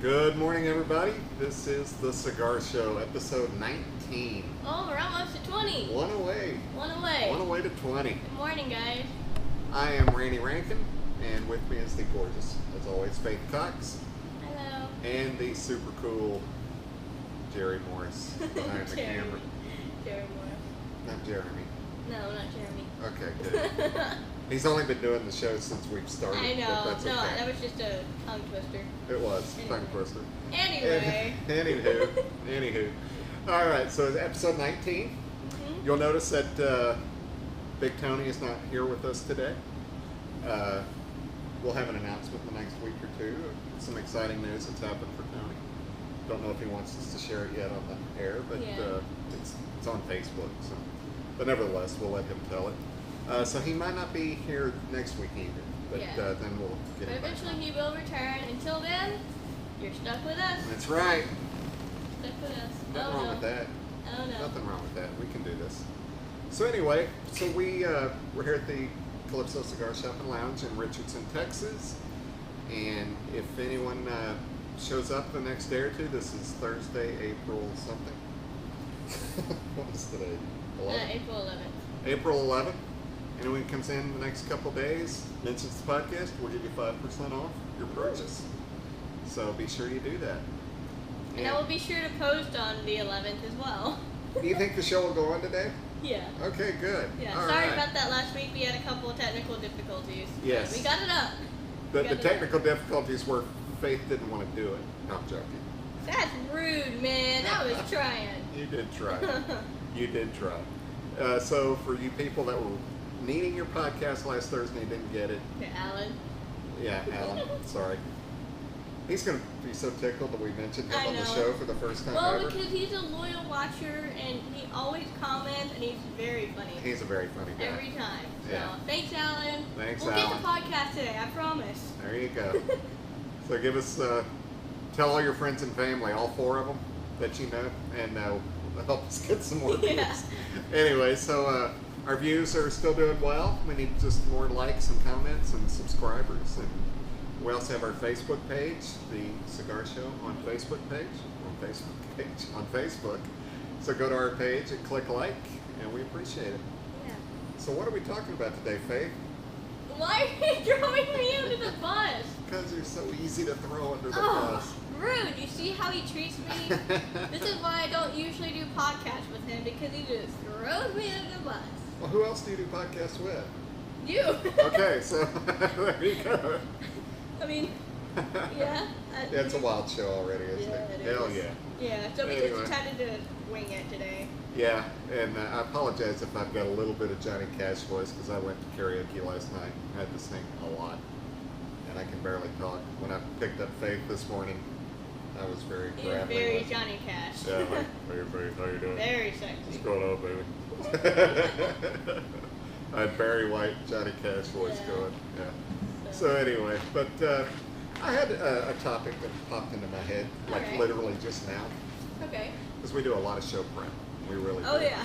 Good morning, everybody. This is the Cigar Show, episode 19. Oh, we're almost at 20. One away. One away. One away to 20. Good morning, guys. I am Randy Rankin, and with me is the gorgeous, as always, Faith Cox. Hello. And the super cool Jerry Morris behind the camera. Jerry Morris. Not Jeremy. No, not Jeremy. Okay, good. He's only been doing the show since we've started. I know. But that's No, okay. that was just a tongue twister. It was. Anyway. Tongue twister. Anyway. Anywho. All right, so it's episode 19. Mm-hmm. You'll notice that Big Tony is not here with us today. We'll have an announcement in the next week or two. Some exciting news that's happened for Tony. Don't know if he wants us to share it yet on the air, but Yeah. it's on Facebook. So, but nevertheless, we'll let him tell it. So he might not be here next week either, but Yeah. then we'll get But him back eventually on. he will return. Until then, you're stuck with us. That's right. Stuck with us. Nothing oh, wrong no. with that. Oh, no. Nothing wrong with that. We can do this. So anyway, we're here at the Calypso Cigar Shop and Lounge in Richardson, Texas. And if anyone shows up the next day or two, this is Thursday, April something. What is today? 11? April 11th. April 11th. Anyone comes in the next couple days, mentions the podcast, we'll give you 5% off your purchase. So be sure you do that. And I will be sure to post on the 11th as well. Do you think the show will go on today? Yeah. Okay, good. Yeah. All Sorry right. about that last week. We had a couple of technical difficulties. Yes. We got it up. The technical difficulties were Faith didn't want to do it. No, I'm joking. That's rude, man. I was trying. You did try. You did try. So for you people that were needing your podcast last Thursday and didn't get it, Okay, Alan. yeah, Alan, sorry. He's going to be so tickled that we mentioned him I on the know. show for the first time Well, ever. because he's a loyal watcher and he always comments and he's very funny. He's a very funny guy. Every time. So, Yeah. thanks, Alan. Thanks, we'll Alan. get the podcast today, I promise. There you go. So give us, tell all your friends and family, all 4 of them that you know, and help us get some more views. Yeah. Anyway, so our views are still doing well. We need just more likes and comments and subscribers. And we also have our Facebook page, the Cigar Show on Facebook. On Facebook. So go to our page and click like, and we appreciate it. Yeah. So what are we talking about today, Faith? Why are you throwing me under the bus? Because you're so easy to throw under the Oh, bus. rude. You see how he treats me? This is why I don't usually do podcasts with him, because he just throws me under the bus. Well, who else do you do podcasts with? You. Okay, so there you go. I mean, yeah. Yeah, it's a wild show already, isn't Yeah, it? it Hell is. yeah. Yeah, so we Anyway. just decided to wing it today. Yeah, and I apologize if I've got a little bit of Johnny Cash voice because I went to karaoke last night. I had to sing a lot, and I can barely talk. When I picked up Faith this morning, I was very He's gravelly. very wasn't Johnny Cash. I? Yeah, like, hey Faith, how you doing? Very sexy. What's going on, baby? I had Barry White, Johnny Cash voice Yeah. going. Yeah. So anyway, but I had a topic that popped into my head, like Alright. literally just now, Okay. because we do a lot of show prep. We really Oh, do. yeah.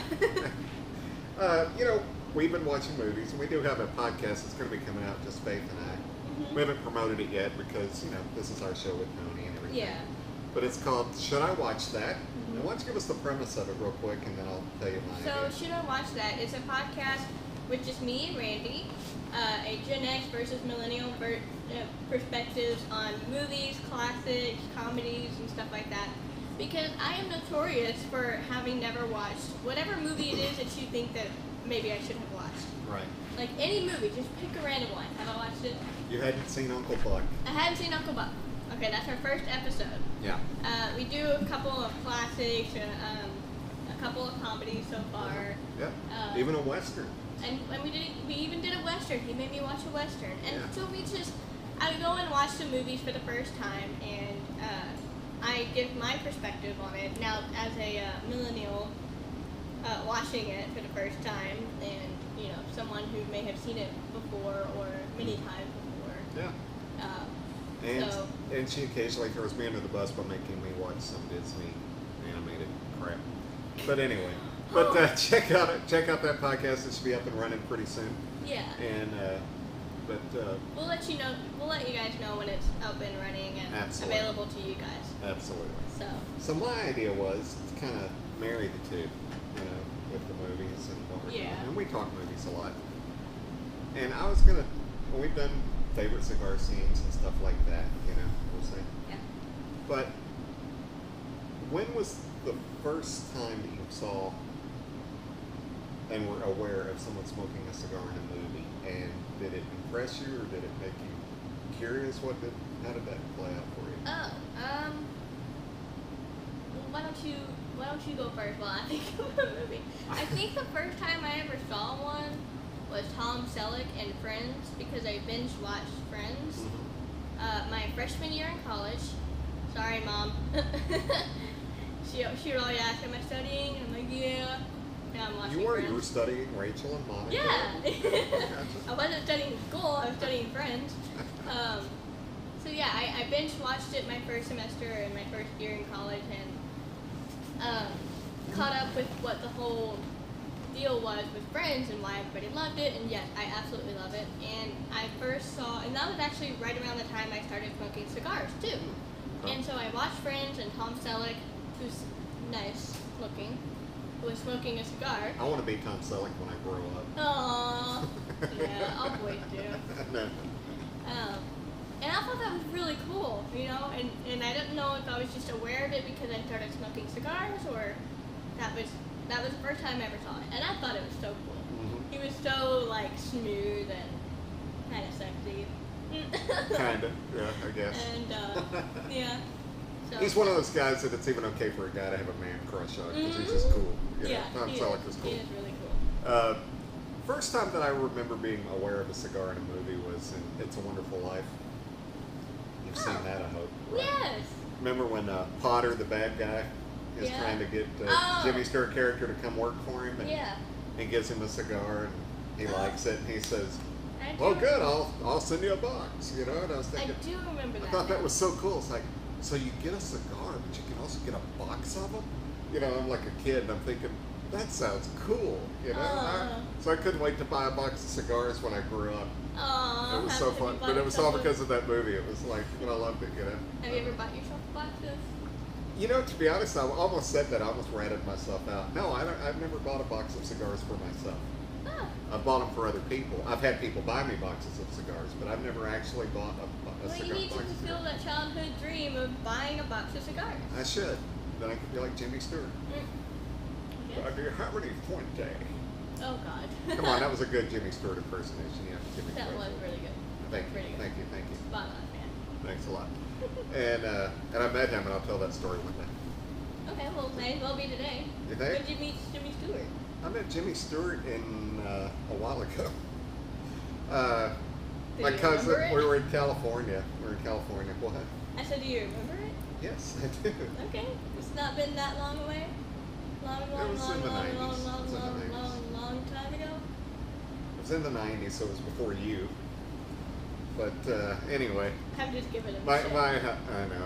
You know, we've been watching movies, and we do have a podcast that's going to be coming out, just Faith and I. Mhm. We haven't promoted it yet because, you know, this is our show with Tony and everything. Yeah. But it's called Should I Watch That? Mhm. And why don't you give us the premise of it real quick, and then I'll tell you my So, idea. should I watch that? It's a podcast with just me and Randy, a Gen X versus millennial perspectives on movies, classics, comedies, and stuff like that. Because I am notorious for having never watched whatever movie it is that you think that maybe I should have watched. Right. Like any movie, just pick a random one. Have I watched it? You hadn't seen Uncle Buck. I haven't seen Uncle Buck. Okay, that's our first episode. Yeah. We do a couple of classics, a couple of comedies so far. Yep. Even a Western. And we even did a Western. He made me watch a Western. And Yeah. so I go and watch the movies for the first time, and I give my perspective on it. Now, as a millennial watching it for the first time, and, you know, someone who may have seen it before or many times before. Yeah. And she occasionally throws me under the bus by making me watch some Disney animated crap. But anyway, check out that podcast. It should be up and running pretty soon. Yeah. And But we'll let you know. We'll let you guys know when it's up and running and Absolutely. available to you guys. absolutely. So My idea was to kind of marry the two, with the movies and what we're doing. Yeah. And we talk movies a lot. And I was gonna, when we've done favorite cigar scenes and stuff like that, we'll see. yeah. But when was the first time that you saw and were aware of someone smoking a cigar in a movie? And did it impress you, or did it make you curious? How did that play out for you? Oh, well, why don't you go first while I think of a movie? I think the first time I ever saw one was Tom Selleck and Friends, because I binge watched Friends my freshman year in college. Sorry, Mom. she would always ask, "Am I studying?" And I'm like, "Yeah." Now I'm watching You were Friends. studying Rachel and Monica. Yeah. I wasn't studying school, I was studying Friends. So yeah, I binge watched it my first semester in my first year in college, and caught up with what the whole deal was with Friends and why everybody loved it, and yes, I absolutely love it. And I first saw, and that was actually right around the time I started smoking cigars too. And so I watched Friends, and Tom Selleck, who's nice looking, was smoking a cigar. I want to be Tom Selleck when I grow up. Aww. Yeah, all boys do. No. And I thought that was really cool, and I didn't know if I was just aware of it because I started smoking cigars, or that was the first time I ever saw it, and I thought it was so cool. Mm-hmm. He was so smooth and kind of sexy. Kinda, yeah, I guess. And yeah. So, He's one of those guys that it's even okay for a guy to have a man crush on because he's just cool. Yeah, Tom Selleck is cool. He is really cool. First time that I remember being aware of a cigar in a movie was in It's a Wonderful Life. You've seen that, I hope. Right? Yes. Remember when Potter, the bad guy, is Yeah. trying to get Jimmy Stewart character to come work for him, and Yeah. he gives him a cigar, and he likes it, and he says, I do "Well, good, remember- I'll send you a box." And I was I thinking, do remember that. I thought that was so cool. It's like, so you get a cigar, but you can also get a box of them. I'm like a kid, and I'm thinking, that sounds cool. So I couldn't wait to buy a box of cigars when I grew up. Aww, It was so fun, but it was all because of that movie. It was like, I loved it. Have you ever bought yourself a box of? To be honest, I almost said that. I almost ratted myself out. No, I've never bought a box of cigars for myself. Oh. I've bought them for other people. I've had people buy me boxes of cigars, but I've never actually bought a Well, cigar you need to box of fulfill cigars. that childhood dream of buying a box of cigars. I should. Then I could be like Jimmy Stewart. Yeah. Do you have any Fuente? Oh God. Come on, that was a good Jimmy Stewart impersonation. You have to give me That credit. was really good. Thank you, Pretty good. thank you. Spot on, man. Thanks a lot. And I met him, and I'll tell that story one day. Okay, well, may as well be today. You When think? did you meet Jimmy Stewart? I met Jimmy Stewart a while ago. Do My you cousin, remember it? we were in California. What? I said, do you remember it? Yes, I do. Okay. It's not been that long away? Long was in the 90s. It was in the 90s. long time ago? It was in the 90s, so it was before you. But anyway, I'm just giving him I shit. know,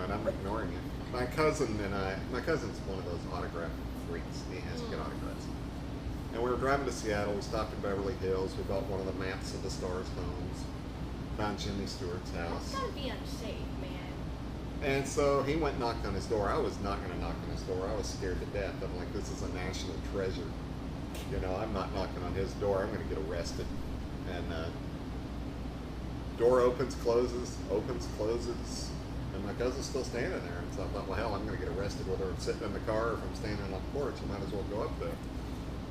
and I'm ignoring it. My cousin's one of those autograph freaks. He has to get autographs. And we were driving to Seattle. We stopped in Beverly Hills. We bought one of the maps of the Stars homes. Found Jimmy Stewart's That's house. gotta be unsafe, man. And so he went and knocked on his door. I was not going to knock on his door. I was scared to death. I'm like, this is a national treasure. I'm not knocking on his door. I'm going to get arrested. And door opens, closes, and my cousin's still standing there. And so I thought, well, hell, I'm going to get arrested whether I'm sitting in the car or if I'm standing on the porch. I might as well go up there.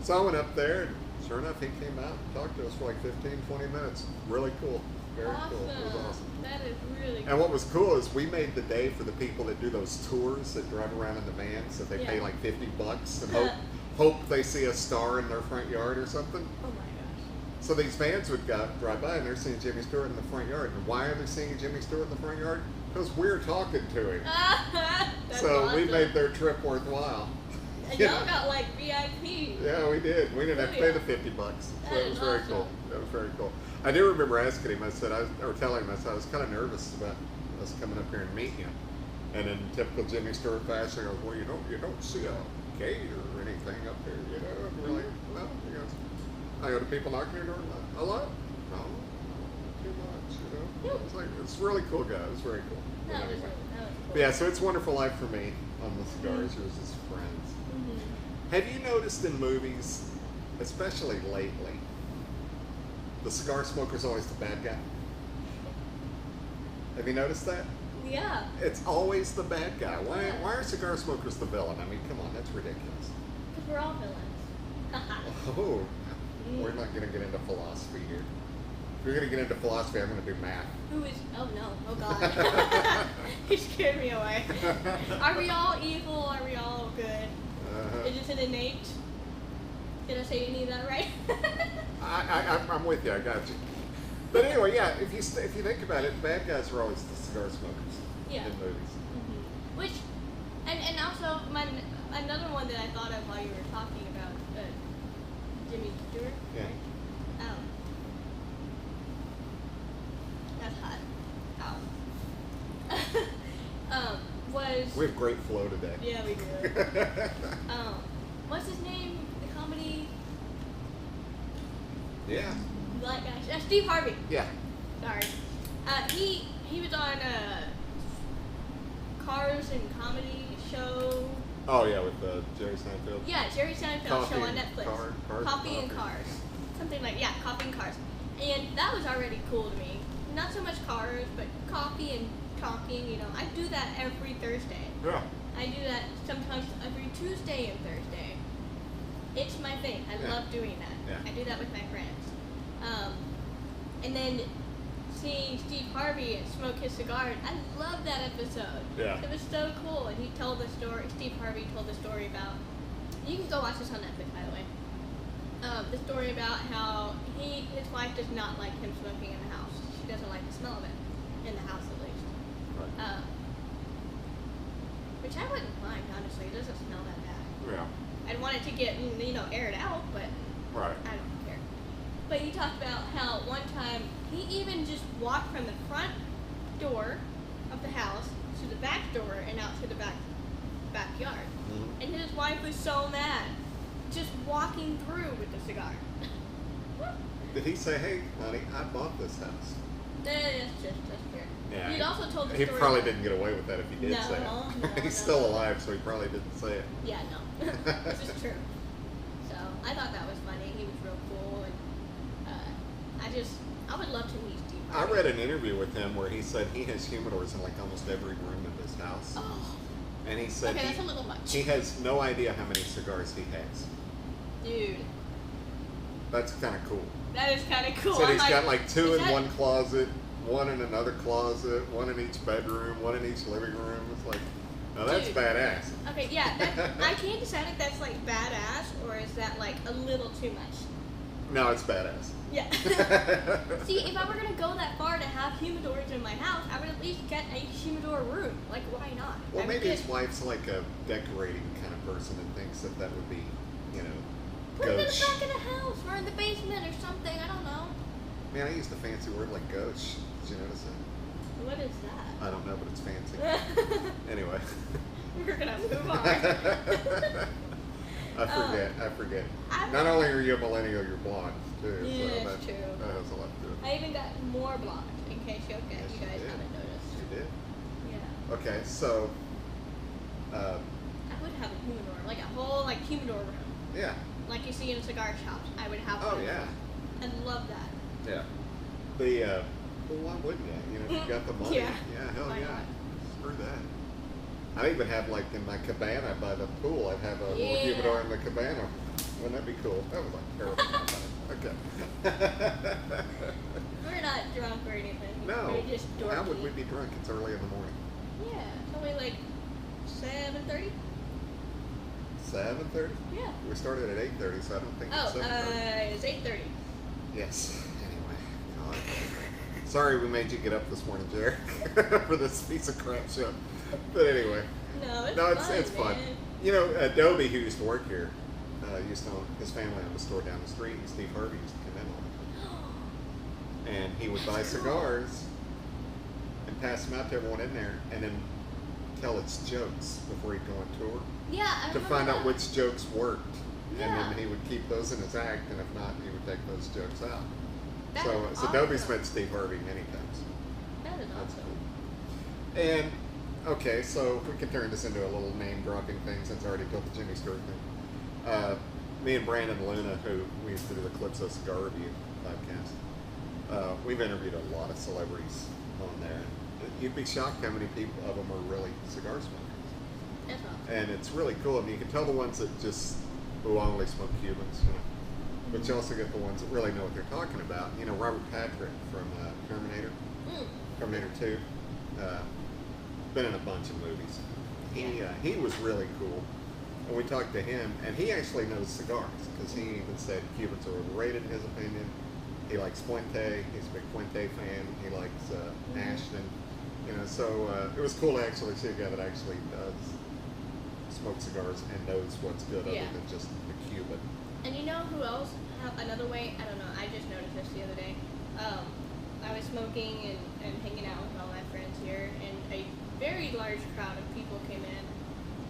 So I went up there, and sure enough, he came out and talked to us for like 15, 20 minutes. Really cool. Very cool. It was awesome. That is really cool. And what was cool is we made the day for the people that do those tours that drive around in the vans, so they pay Yeah. like $50 and hope they see a star in their front yard or something. Oh my gosh. So these vans would drive by and they're seeing Jimmy Stewart in the front yard. And why are they seeing Jimmy Stewart in the front yard? Because we're talking to him. That's So we awesome. made their trip worthwhile. And Yeah. y'all got like VIP. Yeah, we did. We didn't have to pay the $50. So That that is was very awesome. cool. That was very cool. I do remember asking him. I said, or telling him, I said I was kind of nervous about us coming up here and meeting you. And in typical Jimmy Stewart fashion, I goes, well, you don't see a gate or anything up here, And we're like, no. He goes, I go to people knocking your door. Hello? No, too You know, it's like it's a really cool guy. It was very cool. But That was anyway. cool. But yeah, so it's a wonderful life for me on the cigars. It was his friends. Mm-hmm. Have you noticed in movies, especially lately, the cigar smoker's always the bad guy? Have you noticed that? Yeah. It's always the bad guy. Why, Yeah. why are cigar smokers the villain? I mean, come on, that's ridiculous. Because we're all villains. Oh, we're not going to get into philosophy here. If you're going to get into philosophy, I'm going to do math. Who is? Oh no! Oh god! He scared me away. Are we all evil? Are we all good? Uh-huh. Is this an innate? Did I say any of that right? I'm with you. I got you. But anyway, yeah. If you think about it, bad guys are always the cigar smokers Yeah. in movies. Mm-hmm. Which, and also another one that I thought of while you were talking about Jimmy Stewart. Yeah. Right? That's hot. Was We have great flow today. yeah, we do. What's his name? The comedy Yeah. black guy. Steve Harvey. Yeah. Sorry. He was on Cars and Comedy show. Oh yeah, with Jerry Seinfeld. Yeah, Jerry Seinfeld Coffee show on and Netflix. Cars Coffee and and Cars. Cars. Something like Coffee and Cars. And that was already cool to me. Not so much cars, but coffee and talking. You know, I do that every Thursday. Yeah. I do that sometimes every Tuesday and Thursday. It's my thing. I Yeah. love doing that. Yeah. I do that with my friends. And then seeing Steve Harvey smoke his cigar, I love that episode. Yeah. It was so cool, and he told the story. Steve Harvey told the story about. You can go watch this on Netflix, by the way. The story about how his wife does not like him smoking in the house. She doesn't like the smell of it in the house, at least. Right. Which I wouldn't mind, honestly. It doesn't smell that bad. Yeah. I'd want it to get, aired out, but Right. I don't care. But he talked about how one time he even just walked from the front door of the house to the back door and out to the backyard. Mhm. And his wife was so mad, just walking through with the cigar. Did he say, "Hey, honey, I bought this house"? That's fair. Yeah. He also told the He story. probably about- didn't get away with that if he did No, say it. no, He's no. still alive, so he probably didn't say it. Yeah, no. This is true. So I thought that was funny. He was real cool, and I would love to meet Steve I Harvey. read an interview with him where he said he has humidors in like almost every room of his house, Oh, and he said okay, that's a little much. he has no idea how many cigars he has. Dude, That's kind of cool. that is kind of cool. Said I'm he's got like two is in that- one closet, one in another closet, one in each bedroom, one in each living room. It's like, now that's Dude. badass. Okay, yeah, I can't decide if that's like badass or is that like a little too much. No, it's badass. Yeah. See, if I were gonna go that far to have humidors in my house, I would at least get a humidor room. Like, why not? Well, I would maybe get- his wife's like a decorating kind of person and thinks that that would be, put it in the gauche. back of the house or in the basement or something. I don't know. Man, I used a fancy word like gauche. Did you notice that? What is that? I don't know, but it's fancy. Anyway. We're gonna move on. I forget. I- Not only are you a millennial, you're blonde too. Yeah, so it's true. That has a lot to do with it. I even got more blonde in case you Yes, you you guys did. haven't noticed. You did. Yeah. Okay, so, I would have a humidor, like a whole humidor room, yeah. like you see in cigar shops. I would have. Oh one. yeah. I love that. Yeah. Well, why wouldn't you? If you got the money. Yeah. Hell Why yeah. not? Screw that. I even have like in my cabana by the pool. I'd have a little Yeah. humidor in the cabana. Wouldn't that be cool? That was like terrible. Okay. We're not drunk or anything. No. We're just dorky. How would we be drunk? It's early in the morning. Yeah, it's only like 7:30. 7:30. Yeah. We started at 8:30, so I don't think it's Oh, 7:30. it's 8:30. Yes. Anyway, God. Sorry we made you get up this morning, Jared, for this piece of crap show. But anyway, No, it's no, fun. it's fun. Man. You know, Adobe, who used to work here, used to own his family owned a store down the street, and Steve Harvey used to come in all the time. And he would buy That's cool. cigars and pass them out to everyone in there, and then tell its jokes before he'd go on tour Yeah, I to remember find out that. which jokes worked. Yeah. And then he would keep those in his act, and if not, he would take those jokes out. That So, is Dobie's awesome. met Steve Harvey many times. That is That's awesome. cool. And okay, so we can turn this into a little name dropping thing since I already told the Jimmy story thing. Me and Brandon Luna, who we used to do the Calypso Cigar Review podcast, we've interviewed a lot of celebrities on there. You'd be shocked how many people of them are really cigar smokers. That's awesome. And it's really cool. I mean, you can tell the ones that just who only smoke Cubans, you know. But you also get the ones that really know what they're talking about. You know, Robert Patrick from Terminator, Terminator 2, been in a bunch of movies. He was really cool. And we talked to him, and he actually knows cigars, because he even said Cubans are overrated in his opinion. He likes Puente. He's a big Puente fan. He likes Ashton. You know, so it was cool to actually see a guy that actually does smoke cigars and knows what's good other than just the Cuban. And you know who else? Another way, I don't know, I just noticed this the other day. I was smoking and hanging out with all my friends here, and a very large crowd of people came in.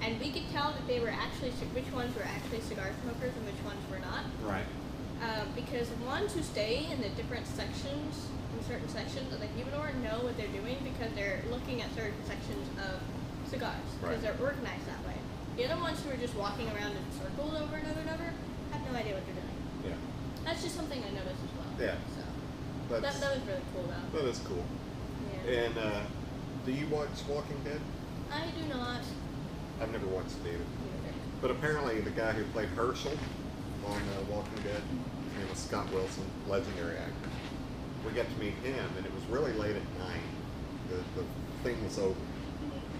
And we could tell that they were actually, which ones were actually cigar smokers and which ones were not. Right. Because the ones who stay in the different sections, in certain sections of the humidor, know what they're doing because they're looking at certain sections of cigars. Because they're organized that way. The other ones who are just walking around in circles over and over and over have no idea what they're doing. Yeah. That's just something I noticed as well. Yeah. So That's, that was really cool though. that is cool. Yeah. And do you watch Walking Dead? I do not. I've never watched it either. Either. But apparently the guy who played Herschel on Walking Dead, his name was Scott Wilson, legendary actor. We got to meet him, and it was really late at night. The thing was over.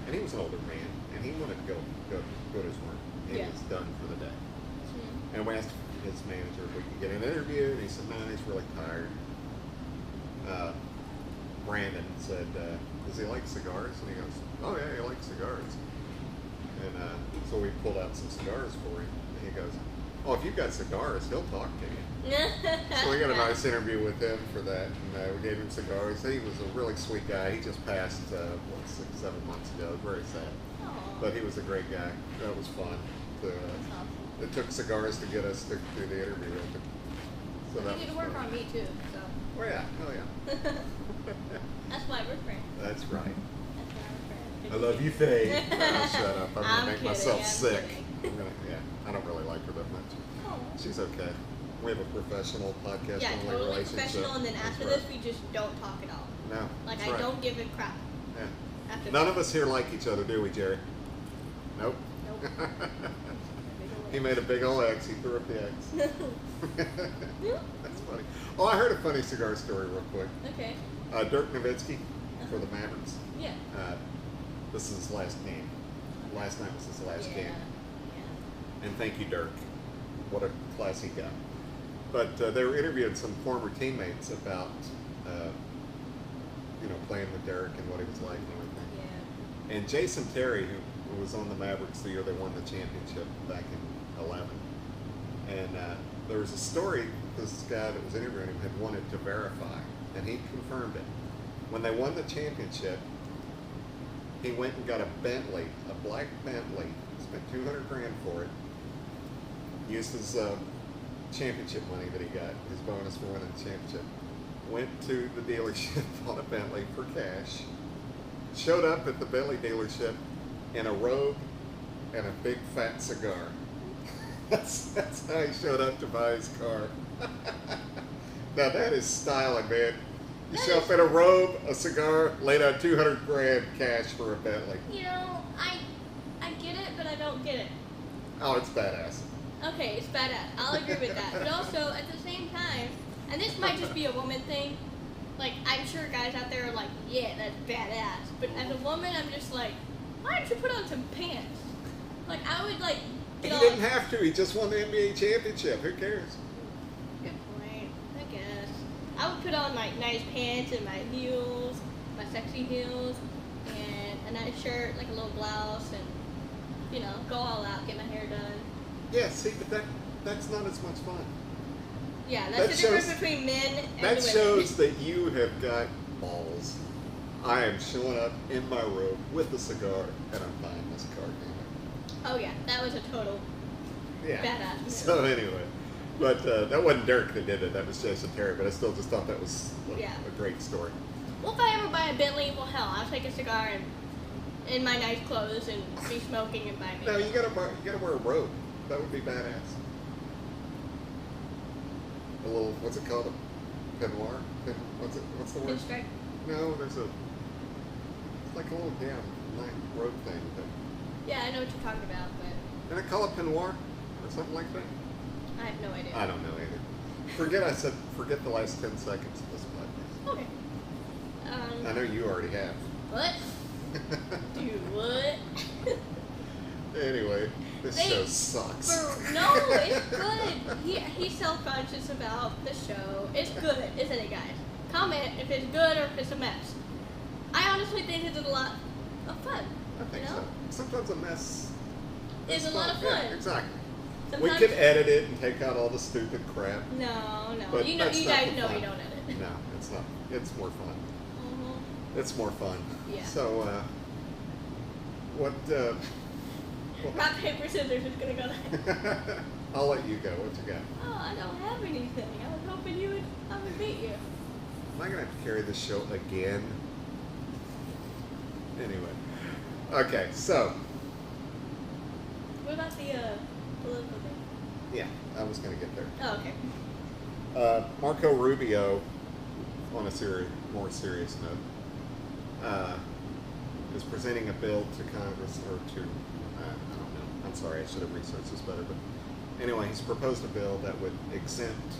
And he was an older man, and he wanted to go to his work. He was done for the day. And we asked his manager if we could get an interview, and he said, no, he's really tired. Brandon said, does he like cigars? And he goes, oh yeah, he likes cigars. And so we pulled out some cigars for him, and he goes, oh, if you've got cigars, he'll talk to you. So we got a nice interview with him for that, and we gave him cigars. He was a really sweet guy. He just passed, 6-7 months ago. It was very sad. Aww. But he was a great guy. That was fun. It took cigars to get us through the interview with him. So that You need was to work fun. on me too, so. Oh yeah, oh yeah. That's why we're friends. That's right. That's why we're friends. I love you, Faye. Oh, shut up. I'm I'm gonna make kidding, myself I'm sick. kidding. I don't really like her that much. Oh. She's okay. We have a professional podcast Yeah, only totally relationship. professional, and then That's after right. this, we just don't talk at all. No. Like, that's I right. don't give a crap Yeah. after None this. of us here like each other, do we, Jerry? Nope. Nope. He made a big old X. He threw up the X. That's funny. Oh, I heard a funny cigar story real quick. Okay. Dirk Nowitzki for the Mavericks. Yeah. This is his last game. Last night was his last game. Yeah. And thank you, Dirk. What a classy guy. But they were interviewing some former teammates about, playing with Derek and what he was like and everything. Yeah. And Jason Terry, who was on the Mavericks the year they won the championship back in 11. And there was a story this guy that was interviewing him had wanted to verify, and he confirmed it. When they won the championship, he went and got a Bentley, a black Bentley, spent $200,000 for it, used his championship money that he got, his bonus for winning the championship, went to the dealership, bought a Bentley for cash, showed up at the Bentley dealership in a robe and a big fat cigar. That's how he showed up to buy his car. Now that is styling, man. You show up in a robe, a cigar, laid out $200,000 cash for a Bentley. You know, I get it, but I don't get it. Oh, it's badass. Okay, it's badass. I'll agree with that. But also, at the same time, and this might just be a woman thing, like, I'm sure guys out there are like, yeah, that's badass. But as a woman, I'm just like, why don't you put on some pants? Like, I would, like, He get all... didn't have to. He just won the NBA championship. Who cares? Good point, I guess. I would put on, like, nice pants and my heels, my sexy heels, and a nice shirt, like a little blouse, and, go all out, get my hair done. Yeah, see, but that's not as much fun. Yeah, that's That the difference shows- between men and That women. shows that you have got balls. I am showing up in my robe with a cigar, and I'm buying this car game. Oh yeah, that was a total Yeah. badass move. So anyway, But that wasn't Dirk that did it. That was Jason Terry. But I still just thought that was Yeah. a great story. Well, if I ever buy a Bentley, well, hell, I'll take a cigar and in my nice clothes and be smoking and buy me. No, you gotta wear a robe. That would be badass. A little, what's it called? A peignoir? What's the word? Pinstripe. No, there's it's like a little robe thing. Yeah, I know what you're talking about, but Did I call it peignoir or something like that? I have no idea. I don't know either. Forget the last 10 seconds of this podcast. Okay. I know you already have. What? Dude, what? Anyway, this show sucks. No, it's good. He's self-conscious about the show. It's good, isn't it, guys? Comment if it's good or if it's a mess. I honestly think it's a lot of fun. I think so. Sometimes a mess is a lot of fun. Yeah, exactly. Sometimes we could edit it and take out all the stupid crap. No. But You that's not guys the know fun. you don't edit. No, it's not. It's more fun. Mm-hmm. It's more fun. Yeah. So, what? Rock, paper, scissors is gonna go there. I'll let you go. What you got? Oh, I don't have anything. I was hoping I would beat you. Am I gonna have to carry this show again? Anyway. Okay, so. What about the political thing? Yeah, I was gonna get there. Oh, okay. Marco Rubio, on a more serious note, is presenting a bill to Congress, or to, I don't know, I'm sorry, I should have researched this better, but anyway, he's proposed a bill that would exempt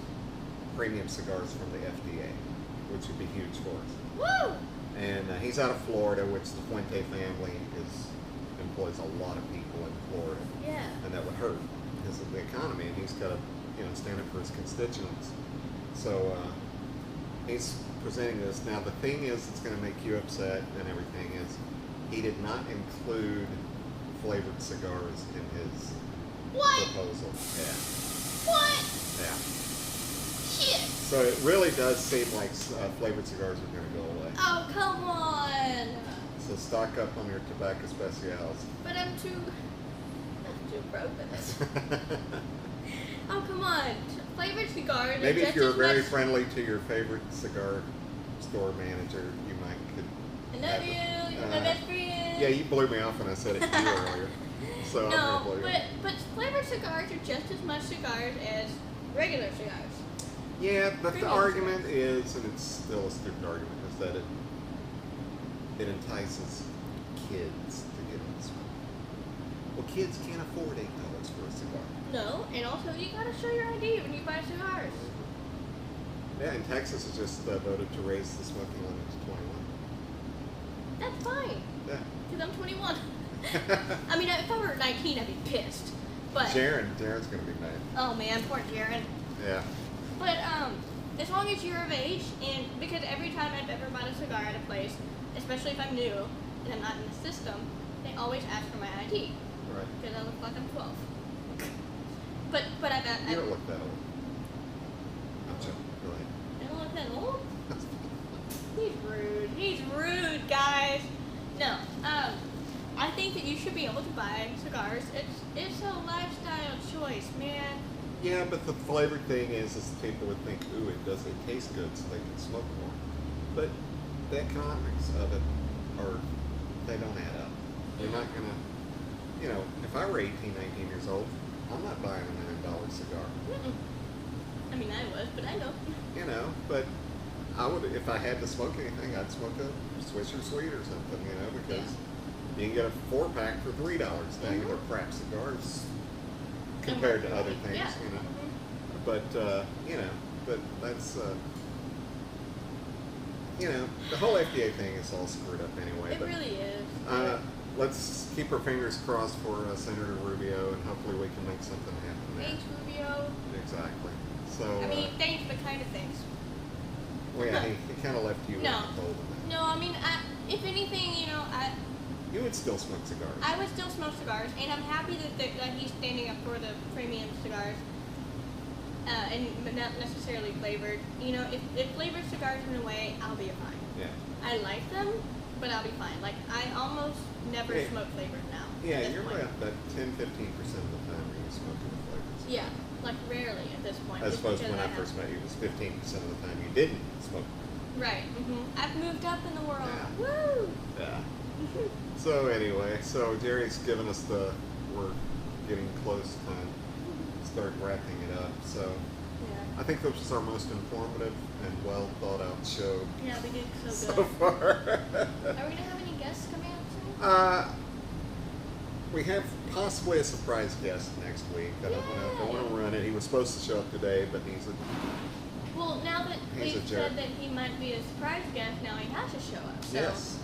premium cigars from the FDA, which would be huge for us. Woo! And he's out of Florida, which the Fuente family employs a lot of people in Florida. Yeah. And that would hurt because of the economy, and he's got to, stand up for his constituents. So he's presenting this. Now the thing is, it's going to make you upset and everything, is he did not include flavored cigars in his proposal. Yeah. What? Yeah. Shit. So it really does seem like flavored cigars are going to go away. Oh, come on. So stock up on your tobacco specials. But I'm too broke for this. Oh, come on. Flavored cigars. Maybe are if just you're as very much... friendly to your favorite cigar store manager, you could. I love you. You're my best friend. Yeah, you blew me off when I said it to you earlier. So I'm No, gonna blow you off. but flavored cigars are just as much cigars as regular cigars. Yeah, but the Premium argument is, and it's still a stupid argument, is that it entices kids to get in this one. Well, kids can't afford $8 for a cigar. No, and also you gotta show your ID when you buy cigars. Yeah, and Texas has just voted to raise the smoking limit to 21. That's fine, Yeah. because I'm 21. I mean, if I were 19, I'd be pissed. But Jaren's gonna be mad. oh man, poor Jaren. Yeah. But as long as you're of age, and because every time I've ever bought a cigar at a place, especially if I'm new and I'm not in the system, they always ask for my ID Right. because I look like I'm 12. But You don't look that old. I'm joking. Go ahead. I don't look that old. He's rude. He's rude, guys. No. I think that you should be able to buy cigars. It's a lifestyle choice, man. Yeah, but the flavored thing is people would think, ooh, it taste good, so they can smoke more. But the economics of it they don't add up. You're not gonna, if I were 18, 19 years old, I'm not buying a $9 cigar. Mm-mm. I mean, I was, but I know. But I would, if I had to smoke anything, I'd smoke a Swisher Sweet or something, because you can get a 4-pack for $3. Dang, they're crap cigars compared to other things, Yeah. Mm-hmm. But but that's the whole FDA thing is all screwed up anyway. It but, really is. let's keep our fingers crossed for Senator Rubio, and hopefully we can make something happen there. Thanks, Rubio. Exactly. So. I mean, thanks, but kind of thanks. Well, yeah, he kind of left you in the cold. No, I mean, if anything, You would still smoke cigars. I would still smoke cigars, and I'm happy that he's standing up for the premium cigars, and not necessarily flavored. If flavored cigars went away, I'll be fine. Yeah. I like them, but I'll be fine. Like, I almost never Yeah. smoke flavors now. Yeah, at this you're point. about 10-15% of the time where you smoking the flavors. Yeah, like rarely at this point. As just opposed to because when I have- first met you, it was 15% of the time you didn't smoke. Right. I've moved up in the world. Yeah. Woo! Yeah. So anyway, so Jerry's given us we're getting close to start wrapping it up. So Yeah. I think this was our most informative and well thought out show Yeah, we did so so good. far. Are we gonna have any guests coming up soon? We have possibly a surprise guest next week. I don't want to run it. He was supposed to show up today, but he's Well, now that He's a we've jerk. said that he might be a surprise guest, now he has to show up. So yes.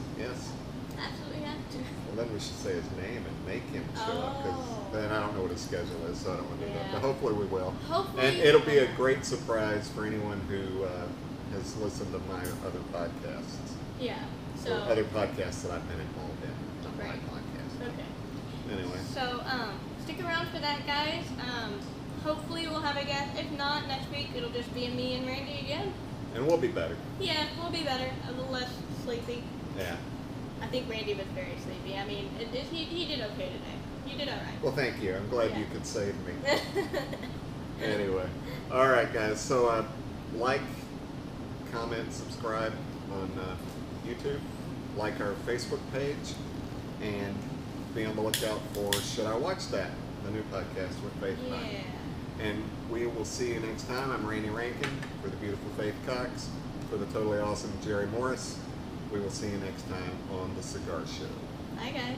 absolutely have to. Well, then we should say his name and make him show up, because Oh. then I don't know what his schedule is, so I don't want to do that. Yeah. But hopefully we will. Hopefully. And it'll be a great surprise for anyone who has listened to my other podcasts, Yeah. or So. other podcasts that I've been involved in on my Right. podcast. Okay. Anyway, So stick around for that, guys. Hopefully we'll have a guest. If not, next week it'll just be me and Randy again. and we'll be better. Yeah, we'll be better. A little less sleepy. Yeah. I think Randy was very sleepy. I mean, he did okay today. You did all right. Well, thank you. I'm glad Yeah. you could save me. Anyway, all right, guys. So like, comment, subscribe on YouTube, like our Facebook page, and be on the lookout for Should I Watch That, the new podcast with Faith and I. Yeah. And we will see you next time. I'm Randy Rankin for the beautiful Faith Cox, for the totally awesome Jerry Morris. We will see you next time on The Cigar Show. Bye, guys.